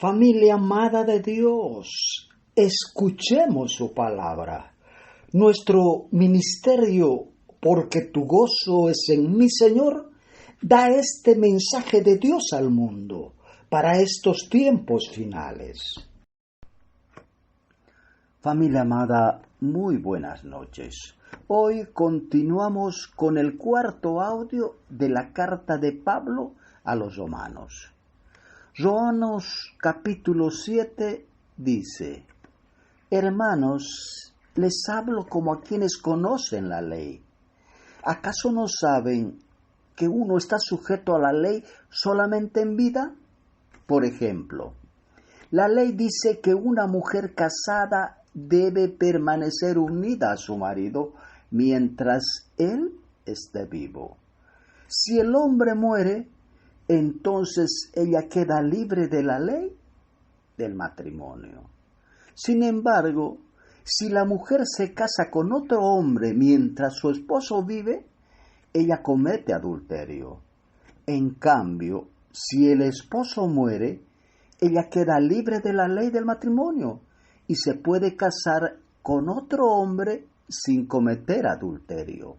Familia amada de Dios, escuchemos su palabra. Nuestro ministerio, porque tu gozo es en mi Señor, da este mensaje de Dios al mundo para estos tiempos finales. Familia amada, muy buenas noches. Hoy continuamos con el cuarto audio de la carta de Pablo a los romanos. Romanos capítulo 7 dice: Hermanos, les hablo como a quienes conocen la ley. ¿Acaso no saben que uno está sujeto a la ley solamente en vida? Por ejemplo, la ley dice que una mujer casada debe permanecer unida a su marido mientras él esté vivo. Si el hombre muere, entonces ella queda libre de la ley del matrimonio. Sin embargo, si la mujer se casa con otro hombre mientras su esposo vive, ella comete adulterio. En cambio, si el esposo muere, ella queda libre de la ley del matrimonio y se puede casar con otro hombre sin cometer adulterio.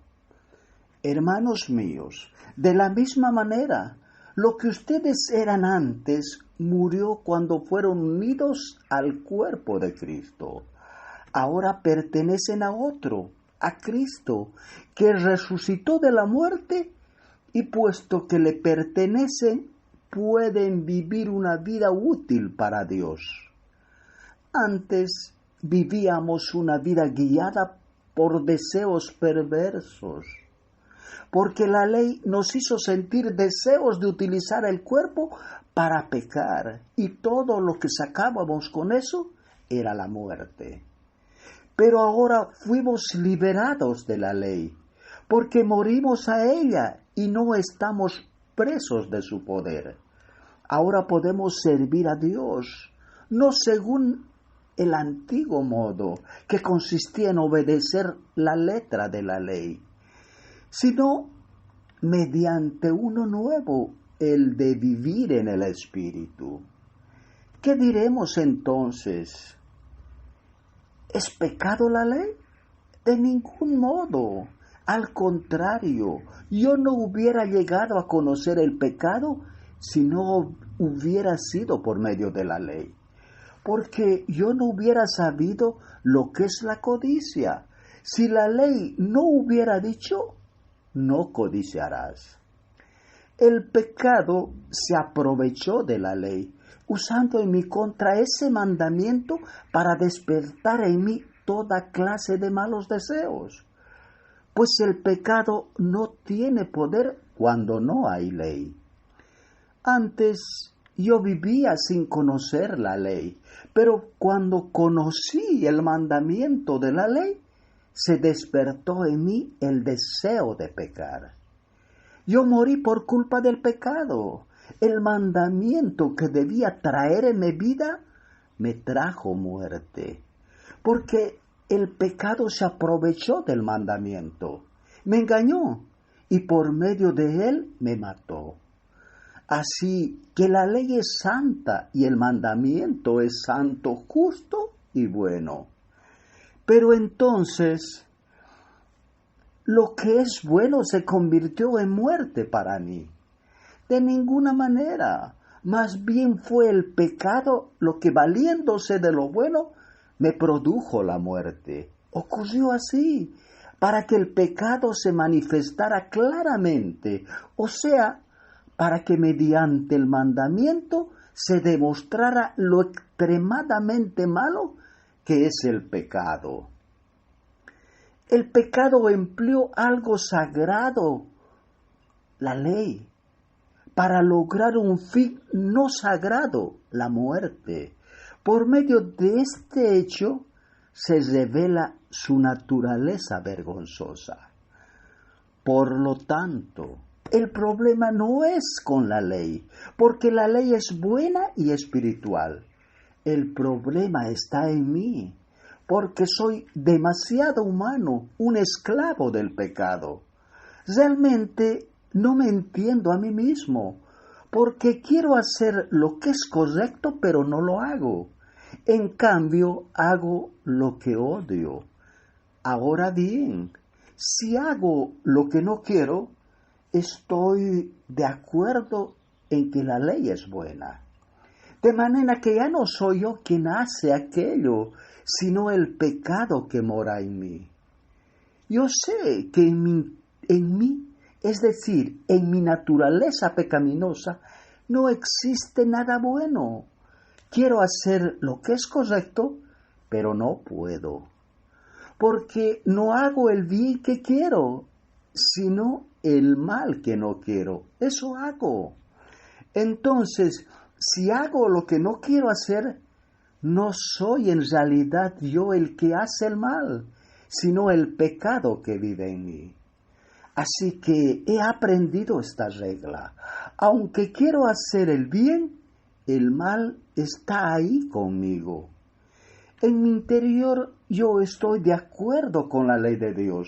Hermanos míos, de la misma manera, lo que ustedes eran antes murió cuando fueron unidos al cuerpo de Cristo. Ahora pertenecen a otro, a Cristo, que resucitó de la muerte y puesto que le pertenecen, pueden vivir una vida útil para Dios. Antes vivíamos una vida guiada por deseos perversos, porque la ley nos hizo sentir deseos de utilizar el cuerpo para pecar, y todo lo que sacábamos con eso era la muerte. Pero ahora fuimos liberados de la ley, porque morimos a ella y no estamos presos de su poder. Ahora podemos servir a Dios, no según el antiguo modo, que consistía en obedecer la letra de la ley, sino mediante uno nuevo, el de vivir en el Espíritu. ¿Qué diremos entonces? ¿Es pecado la ley? De ningún modo. Al contrario, yo no hubiera llegado a conocer el pecado si no hubiera sido por medio de la ley, porque yo no hubiera sabido lo que es la codicia. Si la ley no hubiera dicho, no codiciarás. El pecado se aprovechó de la ley, usando en mi contra ese mandamiento para despertar en mí toda clase de malos deseos. Pues el pecado no tiene poder cuando no hay ley. Antes yo vivía sin conocer la ley, pero cuando conocí el mandamiento de la ley, se despertó en mí el deseo de pecar. Yo morí por culpa del pecado. El mandamiento que debía traerme vida me trajo muerte, porque el pecado se aprovechó del mandamiento, me engañó y por medio de él me mató. Así que la ley es santa y el mandamiento es santo, justo y bueno. Pero entonces, lo que es bueno se convirtió en muerte para mí. De ninguna manera, más bien fue el pecado lo que, valiéndose de lo bueno, me produjo la muerte. Ocurrió así, para que el pecado se manifestara claramente, o sea, para que mediante el mandamiento se demostrara lo extremadamente malo que es el pecado. El pecado empleó algo sagrado, la ley, para lograr un fin no sagrado, la muerte. Por medio de este hecho se revela su naturaleza vergonzosa. Por lo tanto, el problema no es con la ley, porque la ley es buena y espiritual. El problema está en mí, porque soy demasiado humano, un esclavo del pecado. Realmente no me entiendo a mí mismo, porque quiero hacer lo que es correcto, pero no lo hago. En cambio, hago lo que odio. Ahora bien, si hago lo que no quiero, estoy de acuerdo en que la ley es buena. De manera que ya no soy yo quien hace aquello, sino el pecado que mora en mí. Yo sé que en mí, es decir, en mi naturaleza pecaminosa, no existe nada bueno. Quiero hacer lo que es correcto, pero no puedo. Porque no hago el bien que quiero, sino el mal que no quiero. Eso hago. Entonces, si hago lo que no quiero hacer, no soy en realidad yo el que hace el mal, sino el pecado que vive en mí. Así que he aprendido esta regla. Aunque quiero hacer el bien, el mal está ahí conmigo. En mi interior yo estoy de acuerdo con la ley de Dios,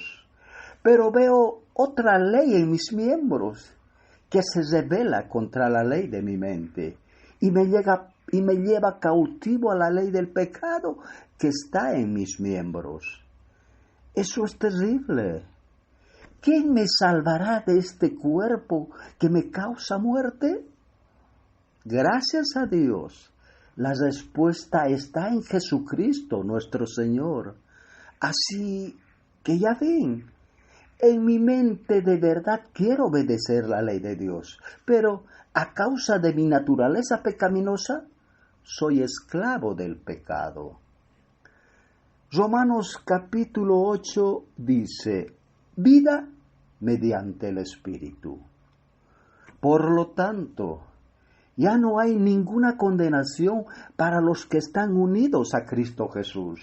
pero veo otra ley en mis miembros que se rebela contra la ley de mi mente y me lleva cautivo a la ley del pecado que está en mis miembros. Eso es terrible. ¿Quién me salvará de este cuerpo que me causa muerte? Gracias a Dios, la respuesta está en Jesucristo, nuestro Señor. Así que ya ven, en mi mente de verdad quiero obedecer la ley de Dios, pero a causa de mi naturaleza pecaminosa, soy esclavo del pecado. Romanos capítulo 8 dice, vida mediante el Espíritu. Por lo tanto, ya no hay ninguna condenación para los que están unidos a Cristo Jesús,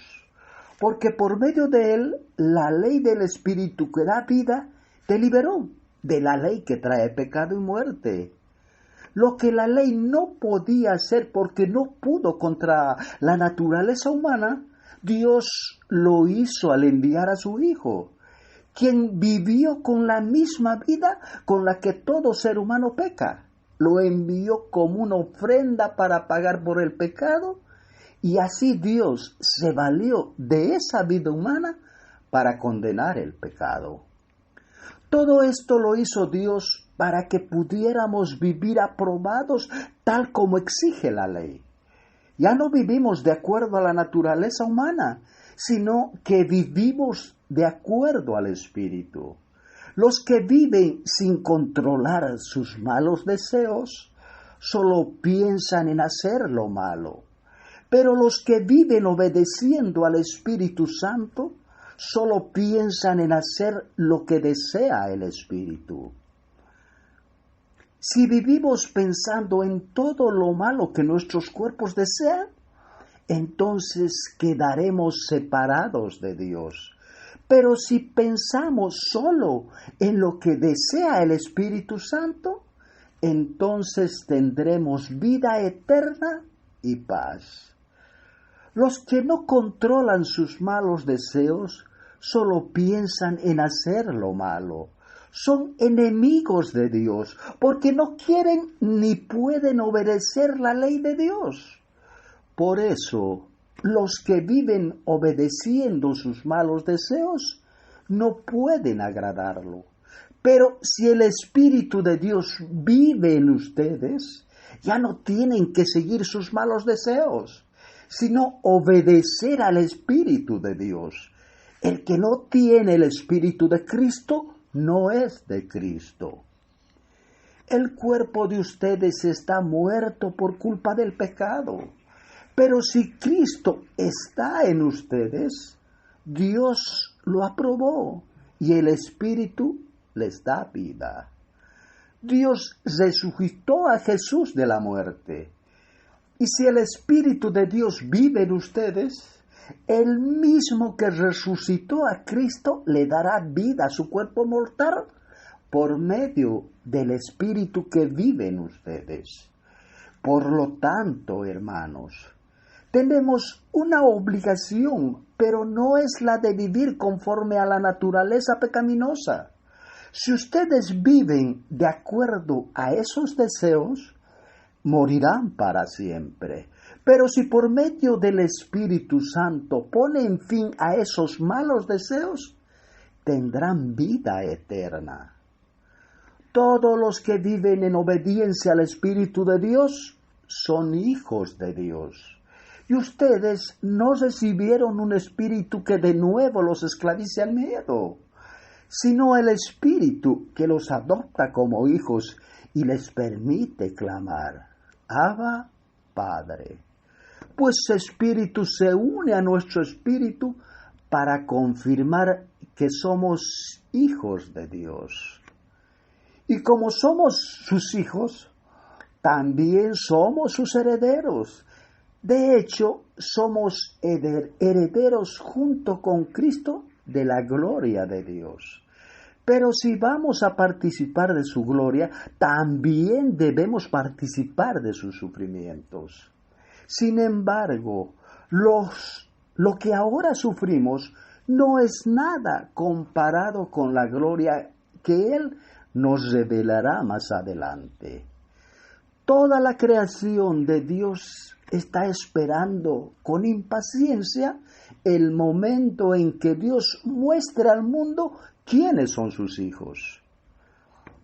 porque por medio de Él, la ley del Espíritu que da vida te liberó de la ley que trae pecado y muerte. Lo que la ley no podía hacer porque no pudo contra la naturaleza humana, Dios lo hizo al enviar a su Hijo, quien vivió con la misma vida con la que todo ser humano peca. Lo envió como una ofrenda para pagar por el pecado, y así Dios se valió de esa vida humana para condenar el pecado. Todo esto lo hizo Dios para que pudiéramos vivir aprobados tal como exige la ley. Ya no vivimos de acuerdo a la naturaleza humana, sino que vivimos de acuerdo al Espíritu. Los que viven sin controlar sus malos deseos solo piensan en hacer lo malo. Pero los que viven obedeciendo al Espíritu Santo solo piensan en hacer lo que desea el Espíritu. Si vivimos pensando en todo lo malo que nuestros cuerpos desean, entonces quedaremos separados de Dios. Pero si pensamos solo en lo que desea el Espíritu Santo, entonces tendremos vida eterna y paz. Los que no controlan sus malos deseos solo piensan en hacer lo malo. Son enemigos de Dios porque no quieren ni pueden obedecer la ley de Dios. Por eso, los que viven obedeciendo sus malos deseos no pueden agradarlo. Pero si el Espíritu de Dios vive en ustedes, ya no tienen que seguir sus malos deseos, sino obedecer al Espíritu de Dios. El que no tiene el Espíritu de Cristo no es de Cristo. El cuerpo de ustedes está muerto por culpa del pecado. Pero si Cristo está en ustedes, Dios lo aprobó y el Espíritu les da vida. Dios resucitó a Jesús de la muerte. Y si el Espíritu de Dios vive en ustedes, el mismo que resucitó a Cristo le dará vida a su cuerpo mortal por medio del Espíritu que vive en ustedes. Por lo tanto, hermanos, tenemos una obligación, pero no es la de vivir conforme a la naturaleza pecaminosa, Si ustedes viven de acuerdo a esos deseos, morirán para siempre. Pero si por medio del Espíritu Santo ponen fin a esos malos deseos, tendrán vida eterna. Todos los que viven en obediencia al Espíritu de Dios son hijos de Dios. Y ustedes no recibieron un espíritu que de nuevo los esclavice al miedo, sino el Espíritu que los adopta como hijos y les permite clamar: Abba, Padre. Pues su Espíritu se une a nuestro espíritu para confirmar que somos hijos de Dios. Y como somos sus hijos, también somos sus herederos. De hecho, somos herederos junto con Cristo de la gloria de Dios. Pero si vamos a participar de su gloria, también debemos participar de sus sufrimientos. Sin embargo, lo que ahora sufrimos no es nada comparado con la gloria que Él nos revelará más adelante. Toda la creación de Dios está esperando con impaciencia el momento en que Dios muestre al mundo quiénes son sus hijos.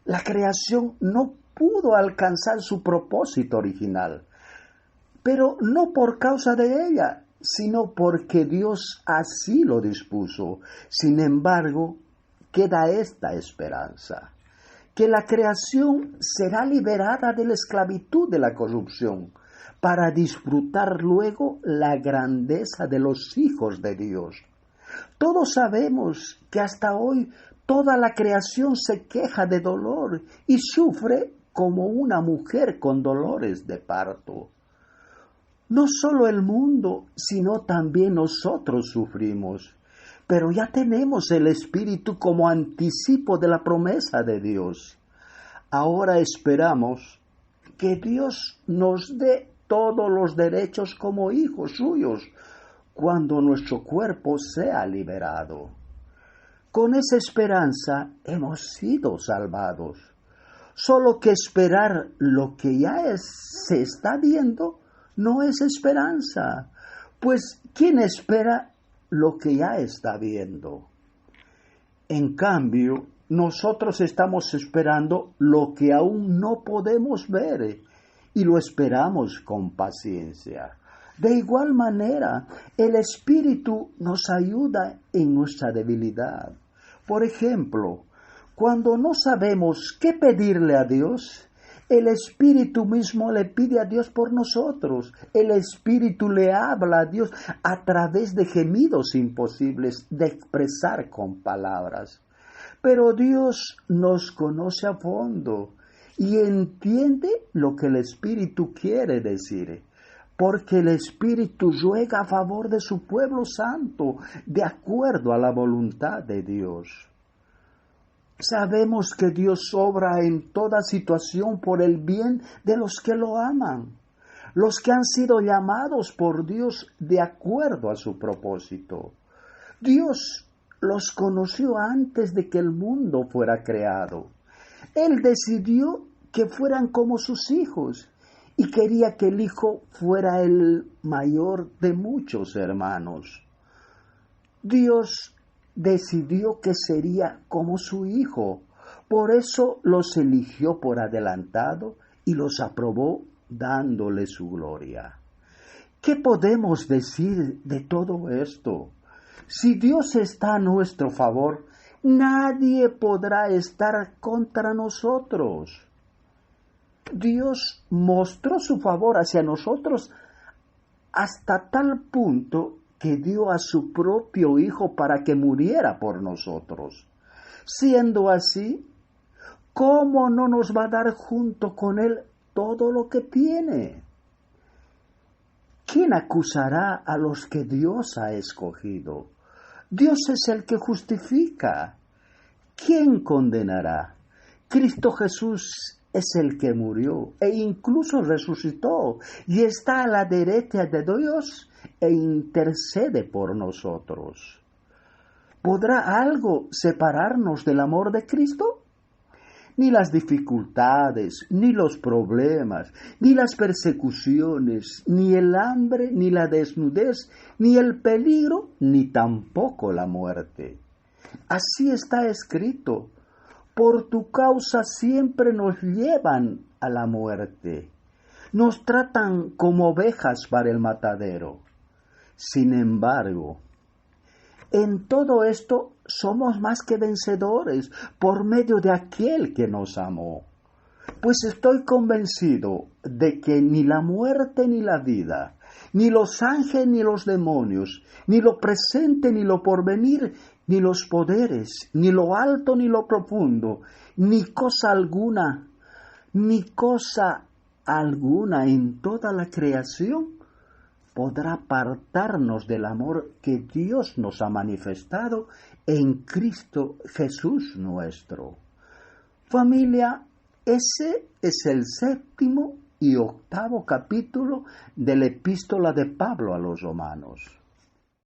La creación no pudo alcanzar su propósito original, pero no por causa de ella, sino porque Dios así lo dispuso. Sin embargo, queda esta esperanza: que la creación será liberada de la esclavitud de la corrupción, para disfrutar luego la grandeza de los hijos de Dios. Todos sabemos que hasta hoy toda la creación se queja de dolor y sufre como una mujer con dolores de parto. No solo el mundo, sino también nosotros sufrimos. Pero ya tenemos el Espíritu como anticipo de la promesa de Dios. Ahora esperamos que Dios nos dé todos los derechos como hijos suyos cuando nuestro cuerpo sea liberado. Con esa esperanza hemos sido salvados. Solo que esperar lo que ya se está viendo no es esperanza, pues ¿quién espera lo que ya está viendo? En cambio, nosotros estamos esperando lo que aún no podemos ver y lo esperamos con paciencia. De igual manera, el Espíritu nos ayuda en nuestra debilidad. Por ejemplo, cuando no sabemos qué pedirle a Dios, el Espíritu mismo le pide a Dios por nosotros. El Espíritu le habla a Dios a través de gemidos imposibles de expresar con palabras. Pero Dios nos conoce a fondo y entiende lo que el Espíritu quiere decir, porque el Espíritu ruega a favor de su pueblo santo, de acuerdo a la voluntad de Dios. Sabemos que Dios obra en toda situación por el bien de los que lo aman, los que han sido llamados por Dios de acuerdo a su propósito. Dios los conoció antes de que el mundo fuera creado. Él decidió que fueran como sus hijos y quería que el hijo fuera el mayor de muchos hermanos. Dios decidió que sería como su hijo, por eso los eligió por adelantado y los aprobó dándole su gloria. ¿Qué podemos decir de todo esto? Si Dios está a nuestro favor, nadie podrá estar contra nosotros. Dios mostró su favor hacia nosotros hasta tal punto que dio a su propio Hijo para que muriera por nosotros. Siendo así, ¿cómo no nos va a dar junto con Él todo lo que tiene? ¿Quién acusará a los que Dios ha escogido? Dios es el que justifica. ¿Quién condenará? Cristo Jesús es el que murió e incluso resucitó y está a la derecha de Dios e intercede por nosotros. ¿Podrá algo separarnos del amor de Cristo? Ni las dificultades, ni los problemas, ni las persecuciones, ni el hambre, ni la desnudez, ni el peligro, ni tampoco la muerte. Así está escrito: por tu causa siempre nos llevan a la muerte. Nos tratan como ovejas para el matadero. Sin embargo, en todo esto somos más que vencedores por medio de aquel que nos amó. Pues estoy convencido de que ni la muerte ni la vida, ni los ángeles ni los demonios, ni lo presente ni lo porvenir, ni los poderes, ni lo alto ni lo profundo, ni cosa alguna en toda la creación podrá apartarnos del amor que Dios nos ha manifestado en Cristo Jesús nuestro. Familia, ese es el 7º y 8º capítulo de la epístola de Pablo a los romanos.